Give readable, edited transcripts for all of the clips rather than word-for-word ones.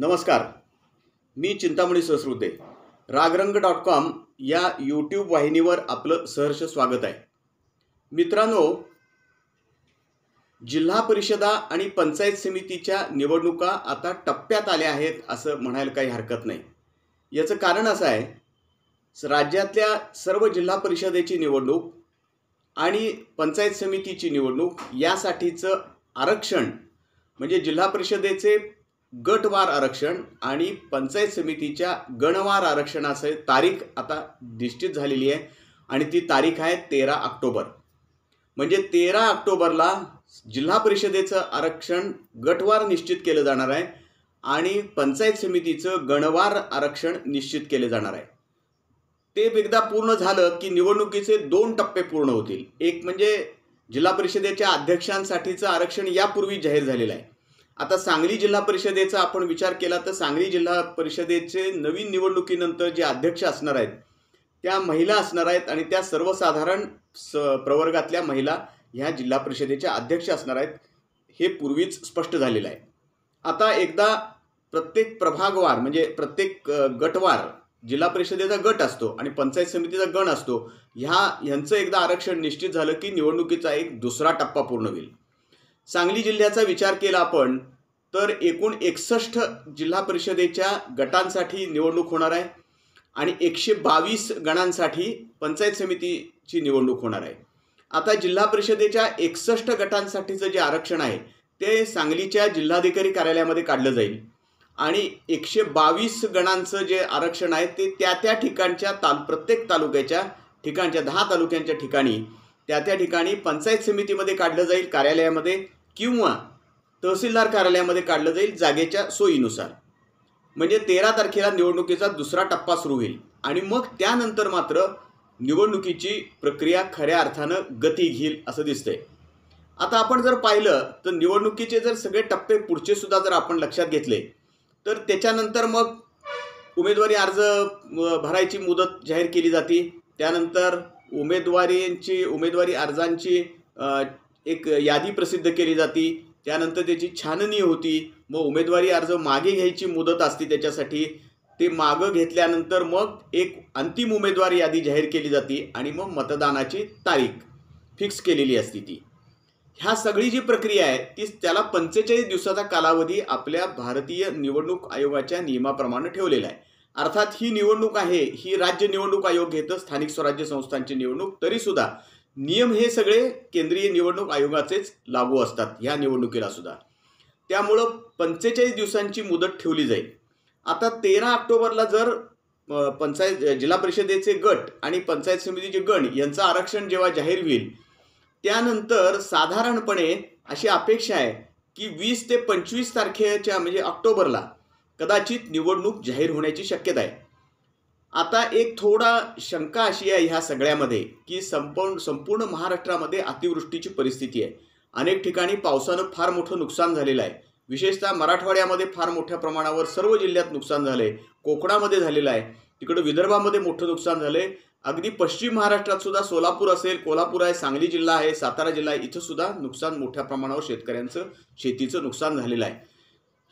नमस्कार, मी चिंतामणी सहस्रुते रागरंग.com या यूट्यूब वाहिनीवर आपलं सहर्ष स्वागत आहे। मित्रांनो, जिल्हा परिषदा आणि पंचायत समितीच्या निवडणुका आता टप्प्यात आल्या आहेत असं म्हणायला काही हरकत नाही। याचं कारण असं आहे, राज्यातल्या सर्व जिल्हा परिषदेची निवडणूक आणि पंचायत समितीची निवडणूक यासाठीचं आरक्षण म्हणजे जिल्हा परिषदेचे गटवार आरक्षण आणि पंचायत समितीच्या गणवार आरक्षणाची तारीख आता निश्चित झालेली आहे आणि ती तारीख आहे 13 ऑक्टोबर। म्हणजे 13 ऑक्टोबरला जिल्हा परिषदेचं आरक्षण गटवार निश्चित केलं जाणार आहे आणि पंचायत समितीचं गणवार आरक्षण निश्चित केले जाणार आहे। ते एकदा पूर्ण झालं की निवडणुकीचे 2 टप्पे पूर्ण होतील। एक म्हणजे जिल्हा परिषदेच्या अध्यक्षांसाठीचं आरक्षण यापूर्वी जाहीर झालेलं आहे। आता सांगली जिल्हा परिषदेचा आपण विचार केला तर सांगली जिल्हा परिषदेचे नवीन निवडणुकीनंतर जे अध्यक्ष असणार आहेत त्या महिला असणार आहेत आणि त्या सर्वसाधारण प्रवर्गातल्या महिला ह्या जिल्हा परिषदेच्या अध्यक्ष असणार आहेत, हे पूर्वीच स्पष्ट झालेलं आहे। आता एकदा प्रत्येक प्रभागवार म्हणजे प्रत्येक गटवार जिल्हा परिषदेचा गट असतो आणि पंचायत समितीचा गण असतो, ह्यांचं एकदा आरक्षण निश्चित झालं की निवडणुकीचा एक दुसरा टप्पा पूर्ण होईल। सांगली जिल्ह्याचा विचार केला आपण तर एकूण 61 जिल्हा परिषदेच्या गटांसाठी निवडणूक होणार आहे आणि 122 गणांसाठी पंचायत समितीची निवडणूक होणार आहे। आता जिल्हा परिषदेच्या 61 गटांसाठीचं जे आरक्षण आहे ते सांगलीच्या जिल्हाधिकारी कार्यालयामध्ये काढलं जाईल आणि 122 गणांचं जे आरक्षण आहे ते त्या ठिकाणच्या प्रत्येक तालुक्याच्या ठिकाणच्या 10 तालुक्यांच्या ठिकाणी त्या ठिकाणी पंचायत समितीमध्ये काढलं जाईल कार्यालयामध्ये किंवा तहसीलदार कार्यालयामध्ये काढलं जाईल जागेच्या सोयीनुसार। म्हणजे 13 तारखेला निवडणुकीचा दुसरा टप्पा सुरू होईल आणि मग त्यानंतर मात्र निवडणुकीची प्रक्रिया खऱ्या अर्थानं गती घेईल असं दिसतंय। आता आपण जर पाहिलं तर निवडणुकीचे जर सगळे टप्पे पुढचे सुद्धा जर आपण लक्षात घेतले तर त्याच्यानंतर मग उमेदवारी अर्ज भरायची मुदत जाहीर केली जाते। त्यानंतर उमेदवारी अर्जांची एक यादी प्रसिद्ध केली जाते, त्यानंतर त्याची छाननी होती, मग उमेदवारी अर्ज मागे घ्यायची मुदत असते त्याच्यासाठी, ते मागं घेतल्यानंतर मग एक अंतिम उमेदवार यादी जाहीर केली जाते आणि मग मतदानाची तारीख फिक्स केलेली असते ती। ह्या सगळी जी प्रक्रिया आहे ती त्याला 45 दिवसाचा कालावधी आपल्या भारतीय निवडणूक आयोगाच्या नियमाप्रमाणे ठेवलेला आहे। अर्थात ही निवडणूक आहे ही राज्य निवडणूक आयोग घेतं, स्थानिक स्वराज्य संस्थांची निवडणूक, तरी सुद्धा नियम हे सगळे केंद्रीय निवडणूक आयोगाचेच लागू असतात ह्या निवडणुकीला सुद्धा। त्यामुळं 45 दिवसांची मुदत ठेवली जाईल। आता 13 ऑक्टोबरला जर जिल्हा परिषदेचे गट आणि पंचायत समितीचे गण यांचं आरक्षण जेव्हा जाहीर होईल त्यानंतर साधारणपणे अशी अपेक्षा आहे की 20 ते 25 तारखेच्या म्हणजे ऑक्टोबरला कदाचित निवडणूक जाहीर होण्याची शक्यता आहे। आता एक थोडा शंका अशी आहे ह्या सगळ्यामध्ये की संपूर्ण महाराष्ट्रामध्ये अतिवृष्टीची परिस्थिती आहे। अनेक ठिकाणी पावसानं फार मोठं नुकसान झालेलं आहे, विशेषतः मराठवाड्यामध्ये फार मोठ्या प्रमाणावर सर्व जिल्ह्यात नुकसान झालंय, कोकणामध्ये झालेलं आहे, तिकडे विदर्भामध्ये मोठं नुकसान झालंय, अगदी पश्चिम महाराष्ट्रात सुद्धा सोलापूर असेल, कोल्हापूर आहे, सांगली जिल्हा आहे, सातारा जिल्हा आहे, इथं सुद्धा नुकसान मोठ्या प्रमाणावर शेतकऱ्यांचं शेतीचं नुकसान झालेलं आहे।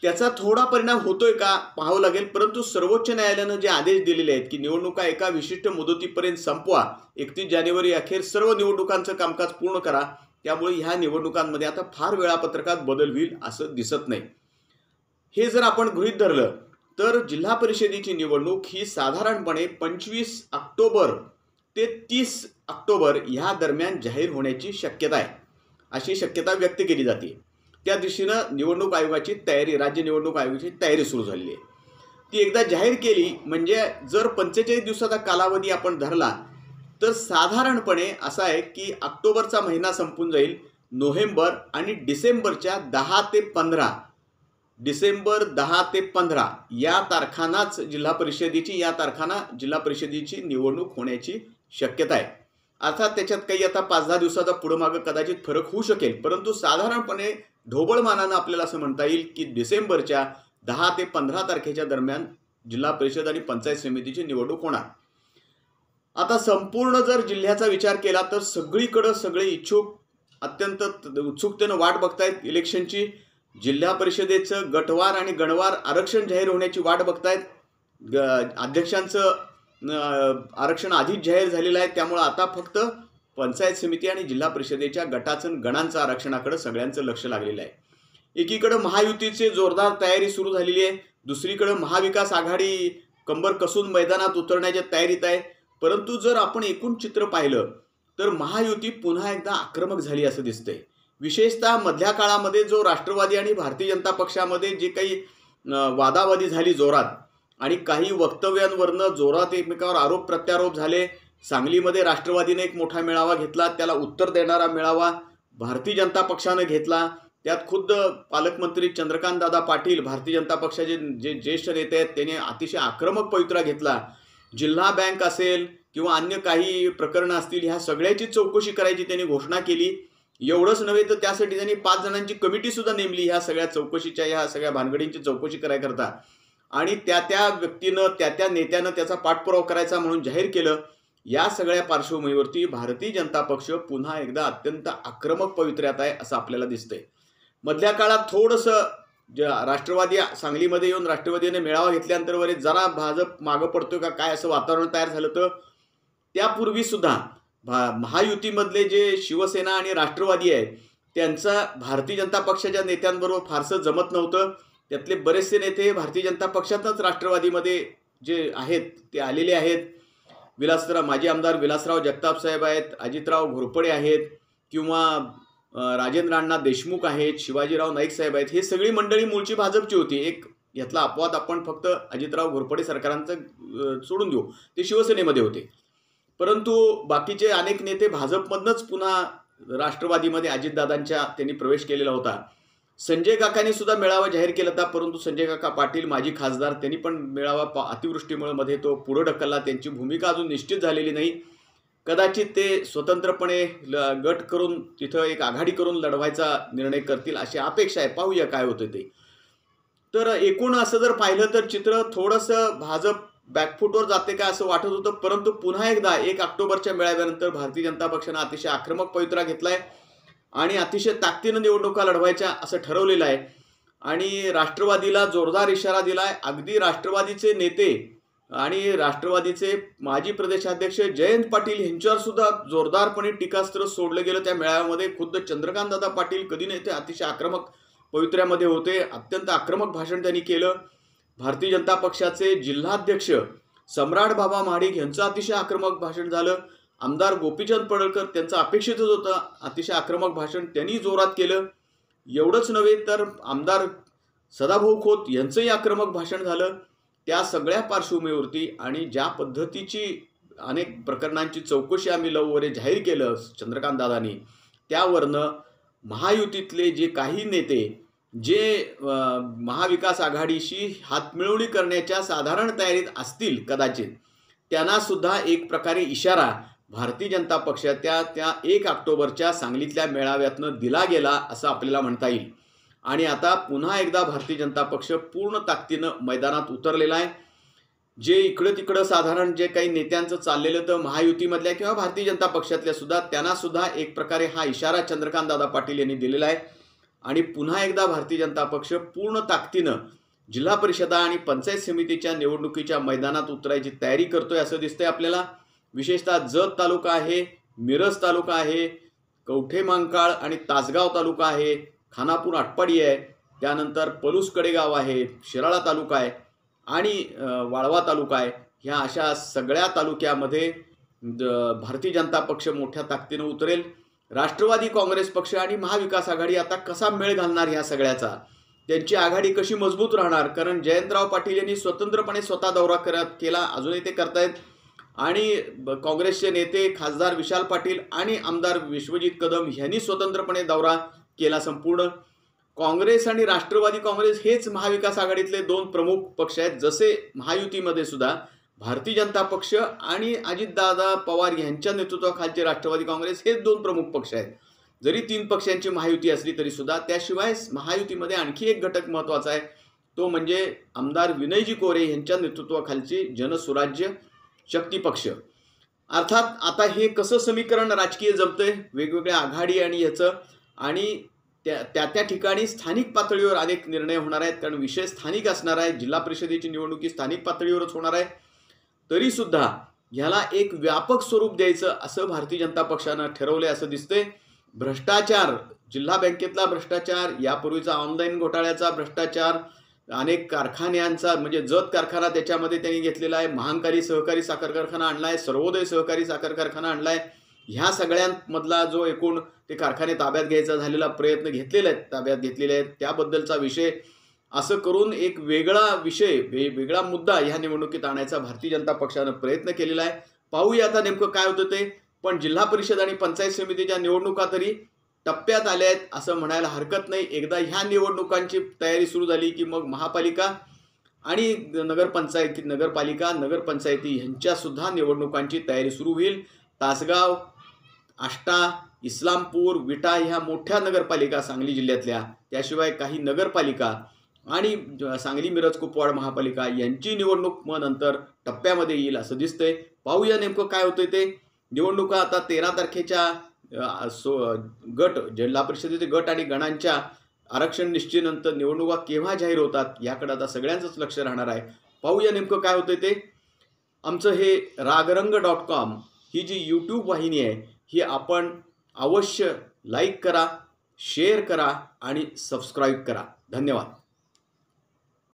त्याचा थोडा परिणाम होतोय का पाहावं लागेल, परंतु सर्वोच्च न्यायालयानं जे आदेश दिलेले आहेत की निवडणुका एका विशिष्ट मुदतीपर्यंत संपवा, 31 जानेवारी अखेर सर्व निवडणुकांचं कामकाज पूर्ण करा, त्यामुळे ह्या निवडणुकांमध्ये आता फार वेळापत्रकात बदल होईल असं दिसत नाही। हे जर आपण गृहीत धरलं तर जिल्हा परिषदेची निवडणूक ही साधारणपणे 25 ऑक्टोबर ते 30 ऑक्टोबर ह्या दरम्यान जाहीर होण्याची शक्यता आहे, अशी शक्यता व्यक्त केली जाते। त्या दिशेनं निवडणूक आयोगाची तयारी, राज्य निवडणूक आयोगाची तयारी सुरू झालेली आहे। ती एकदा जाहीर केली म्हणजे जर 45 दिवसाचा कालावधी आपण धरला तर साधारणपणे असा आहे की ऑक्टोबरचा महिना संपून जाईल, नोव्हेंबर आणि डिसेंबरच्या 10 ते 15 या तारखांनाच जिल्हा परिषदेची निवडणूक होण्याची शक्यता आहे। अर्थात त्याच्यात काही आता 5-10 दिवसाचा पुढं मागं कदाचित फरक होऊ शकेल, परंतु साधारणपणे ढोबळमानानं आपल्याला असं म्हणता येईल की डिसेंबरच्या 10 ते 15 तारखेच्या दरम्यान जिल्हा परिषद आणि पंचायत समितीची निवडणूक होणार। आता संपूर्ण जर जिल्ह्याचा विचार केला तर सगळीकडे सगळे इच्छुक अत्यंत उत्सुकतेनं वाट बघतायत इलेक्शनची। जिल्हा परिषदेचं गटवार आणि गणवार आरक्षण जाहीर होण्याची वाट बघतायत. अध्यक्षांचं आरक्षण आधीच जाहीर झालेलं आहे, त्यामुळे आता फक्त पंचायत समिती आणि जिल्हा परिषदेच्या गटाचं गणांचं आरक्षणाकडे सगळ्यांचं लक्ष लागलेलं आहे. एकीकडे महायुतीची जोरदार तयारी सुरू झालेली आहे, दुसरीकडे महाविकास आघाडी कंबर कसून मैदानात उतरण्याच्या तयारीत आहे. परंतु जर आपण एकूण चित्र पाहिलं तर महायुती पुन्हा एकदा आक्रमक झाली असं दिसतंय. विशेषतः मधल्या काळामध्ये जो राष्ट्रवादी आणि भारतीय जनता पक्षामध्ये जे काही वादावादी झाली जोरात आणि काही वक्तव्यांवरनं जोरात एकमेकावर आरोप प्रत्यारोप झाले. सांगलीमध्ये राष्ट्रवादीने एक मोठा मेळावा घेतला, त्याला उत्तर देणारा मेळावा भारतीय जनता पक्षानं घेतला. त्यात खुद्द पालकमंत्री चंद्रकांतदादा पाटील भारतीय जनता पक्षाचे जे ज्येष्ठ नेते आहेत त्यांनी अतिशय आक्रमक पवित्रा घेतला. जिल्हा बँक असेल किंवा अन्य काही प्रकरणं असतील ह्या सगळ्याची चौकशी करायची त्यांनी घोषणा केली. एवढंच नव्हे तर त्यासाठी त्यांनी 5 जणांची कमिटी सुद्धा नेमली ह्या सगळ्या चौकशीच्या ह्या सगळ्या भानगडींची चौकशी करायकरता. आणि त्या व्यक्तीनं त्या नेत्यानं त्याचा पाठपुरावा करायचा म्हणून जाहीर केलं. या सगळ्या पार्श्वभूमीवरती भारतीय जनता पक्ष पुन्हा एकदा अत्यंत आक्रमक पवित्र्यात आहे असं आपल्याला दिसतंय. मधल्या काळात थोडंसं राष्ट्रवादी सांगलीमध्ये येऊन राष्ट्रवादीने मेळावा घेतल्यानंतर वरे जरा भाजप मागं पडतोय का काय असं वातावरण तयार झालं. तर त्यापूर्वी सुद्धा महायुतीमधले जे शिवसेना आणि राष्ट्रवादी आहे त्यांचा भारतीय जनता पक्षाच्या नेत्यांबरोबर फारसं जमत नव्हतं. त्यातले बरेचसे नेते भारतीय जनता पक्षातच राष्ट्रवादीमध्ये जे आहेत ते आलेले आहेत. माजी आमदार विलासराव जगताप साहेब आहेत, अजितराव घोरपडे आहेत किंवा राजेंद्र अण्णा देशमुख आहेत, शिवाजीराव नाईक साहेब आहेत. हे सगळी मंडळी मूळची भाजपची होती. एक यातला अपवाद आपण फक्त अजितराव घोरपडे सरकारांचं सोडून देऊ, ते शिवसेनेमध्ये होते. परंतु बाकीचे अनेक नेते भाजपमधनंच पुन्हा राष्ट्रवादीमध्ये अजितदादांच्या त्यांनी प्रवेश केलेला होता. संजय काकांनी सुद्धा मेळावा जाहीर केला होता, परंतु संजय काका पाटील माजी खासदार त्यांनी पण मेळावा अतिवृष्टीमुळे मध्ये तो पुढे ढकलला. त्यांची भूमिका अजून निश्चित झालेली नाही. कदाचित ते स्वतंत्रपणे गट करून तिथं एक आघाडी करून लढवायचा निर्णय करतील अशी अपेक्षा आहे. पाहूया काय होतं ते. तर एकूण असं जर पाहिलं तर चित्र थोडंसं भाजप बॅकफुटवर जाते का असं वाटत होतं. परंतु पुन्हा एकदा 1 ऑक्टोबरच्या मेळाव्यानंतर भारतीय जनता पक्षानं अतिशय आक्रमक पवित्रा घेतलाय आणि अतिशय ताकदीनं निवडणुका लढवायच्या असं ठरवलेलं आहे. आणि राष्ट्रवादीला जोरदार इशारा दिलाय. अगदी राष्ट्रवादीचे नेते आणि राष्ट्रवादीचे माजी प्रदेशाध्यक्ष जयंत पाटील यांच्यावर सुद्धा जोरदारपणे टीकास्त्र सोडलं गेलं. त्या मेळाव्यामध्ये खुद्द चंद्रकांतदादा पाटील कधी नाही ते अतिशय आक्रमक पवित्र्यामध्ये होते. अत्यंत आक्रमक भाषण त्यांनी केलं. भारतीय जनता पक्षाचे जिल्हाध्यक्ष सम्राट बाबा महाडिक यांचं अतिशय आक्रमक भाषण झालं. आमदार गोपीचंद पडळकर त्यांचं अपेक्षितच होतं अतिशय आक्रमक भाषण त्यांनी जोरात केलं. एवढंच नव्हे तर आमदार सदाभाऊ खोत यांचंही आक्रमक भाषण झालं. त्या सगळ्या पार्श्वभूमीवरती आणि ज्या पद्धतीची अनेक प्रकरणांची चौकशी आम्ही लवकरच जाहीर केलं चंद्रकांतदादांनी, त्यावरनं महायुतीतले जे काही नेते जे महाविकास आघाडीशी हातमिळवणी करण्याच्या साधारण तयारीत असतील कदाचित, त्यांना सुद्धा एक प्रकारे इशारा भारतीय जनता पक्षाच्या त्या 1 ऑक्टोबरच्या सांगलीतल्या मेळाव्यातनं दिला गेला असं आपल्याला म्हणता येईल. आणि आता पुन्हा एकदा भारतीय जनता पक्ष पूर्ण ताकदीनं मैदानात उतरलेला आहे. जे इकडं तिकडं साधारण जे काही नेत्यांचं चाललेलं तर महायुतीमधल्या किंवा भारतीय जनता पक्षातल्या सुद्धा त्यांना सुद्धा एक प्रकारे हा इशारा चंद्रकांतदादा पाटील यांनी दिलेला आहे. आणि पुन्हा एकदा भारतीय जनता पक्ष पूर्ण ताकदीनं जिल्हा परिषदा आणि पंचायत समितीच्या निवडणुकीच्या मैदानात उतरायची तयारी करतोय असं दिसतंय आपल्याला. विशेषतः जत तालुका आहे, मिरज तालुका आहे, कवठे महांकाळ आणि तासगाव तालुका आहे, खानापूर आटपाडी आहे, त्यानंतर पलूस कडेगाव आहे, शिराळा तालुका आहे आणि वाळवा तालुका आहे. ह्या अशा सगळ्या तालुक्यामध्ये भारतीय जनता पक्ष मोठ्या ताकदीनं उतरेल. राष्ट्रवादी काँग्रेस पक्ष आणि महाविकास आघाडी आता कसा मेळ घालणार ह्या सगळ्याचा, त्यांची आघाडी कशी मजबूत राहणार. कारण जयंतराव पाटील यांनी स्वतंत्रपणे स्वतः दौरा केला, अजूनही ते करतायत. आणि काँग्रेसचे नेते खासदार विशाल पाटील आणि आमदार विश्वजित कदम यांनी स्वतंत्रपणे दौरा केला. संपूर्ण काँग्रेस आणि राष्ट्रवादी काँग्रेस हेच महाविकास आघाडीतले 2 प्रमुख पक्ष आहेत. जसे महायुतीमध्ये सुद्धा भारतीय जनता पक्ष आणि अजितदादा पवार यांच्या नेतृत्वाखालचे राष्ट्रवादी काँग्रेस हेच 2 प्रमुख पक्ष आहेत. जरी 3 पक्षांची महायुती असली तरी सुद्धा त्याशिवाय महायुतीमध्ये आणखी एक घटक महत्त्वाचा आहे, तो म्हणजे आमदार विनयजी कोरे यांच्या नेतृत्वाखालची जनसुराज्य शक्ती पक्ष. अर्थात आता हे कसं समीकरण राजकीय जमतंय वेगवेगळ्या आघाडी आणि याचं, आणि त्या ठिकाणी स्थानिक पातळीवर अनेक निर्णय होणार आहेत, कारण विषय स्थानिक असणार आहे. जिल्हा परिषदेची निवडणुकी स्थानिक पातळीवरच होणार आहे. तरीसुद्धा ह्याला एक व्यापक स्वरूप द्यायचं असं भारतीय जनता पक्षानं ठरवलंय असं दिसतंय. भ्रष्टाचार, जिल्हा बँकेतला भ्रष्टाचार, यापूर्वीचा ऑनलाईन घोटाळ्याचा भ्रष्टाचार, अनेक कारखान्यांचा म्हणजे जत कारखाना त्याच्यामध्ये त्यांनी घेतलेला आहे, महांकाली सहकारी साखर कारखाना आणलाय, सर्वोदय सहकारी साखर कारखाना आणलाय. ह्या सगळ्यांमधला जो एकूण ते कारखाने ताब्यात घ्यायचा झालेला प्रयत्न घेतलेले आहेत, ताब्यात घेतलेले आहेत, त्याबद्दलचा विषय असं करून एक वेगळा विषय, वेगळा मुद्दा ह्या निवडणुकीत आणायचा भारतीय जनता पक्षानं प्रयत्न केलेला आहे. पाहूया आता नेमकं काय होतं ते. पण जिल्हा परिषद आणि पंचायत समितीच्या निवडणुका तरी टप्प्यात आल्या आहेत असं म्हणायला हरकत नाही. एकदा ह्या निवडणुकांची तयारी सुरू झाली की मग महापालिका आणि नगरपालिका, नगरपंचायती ह्यांच्यासुद्धा निवडणुकांची तयारी सुरू होईल. तासगाव, आष्टा, इस्लामपूर, विटा ह्या मोठ्या नगरपालिका सांगली जिल्ह्यातल्या, त्याशिवाय काही नगरपालिका आणि सांगली मिरज कुपवाड महापालिका यांची निवडणूक मग नंतर टप्प्यामध्ये येईल असं दिसतंय. पाहूया नेमकं काय होतंय ते. निवडणुका आता 13 तारखेच्या गट, जिल्हा परिषदेचे गट आणि गणांच्या आरक्षण निश्चितीनंतर निवडणुका केव्हा जाहीर होतात याकडे आता सगळ्यांचंच लक्ष राहणार आहे. पाहूया नेमकं काय होतंय ते. आमचं हे रागरंग.com ही जी यूट्यूब वाहिनी आहे ही आपण अवश्य लाईक करा, शेअर करा आणि सबस्क्राईब करा. धन्यवाद.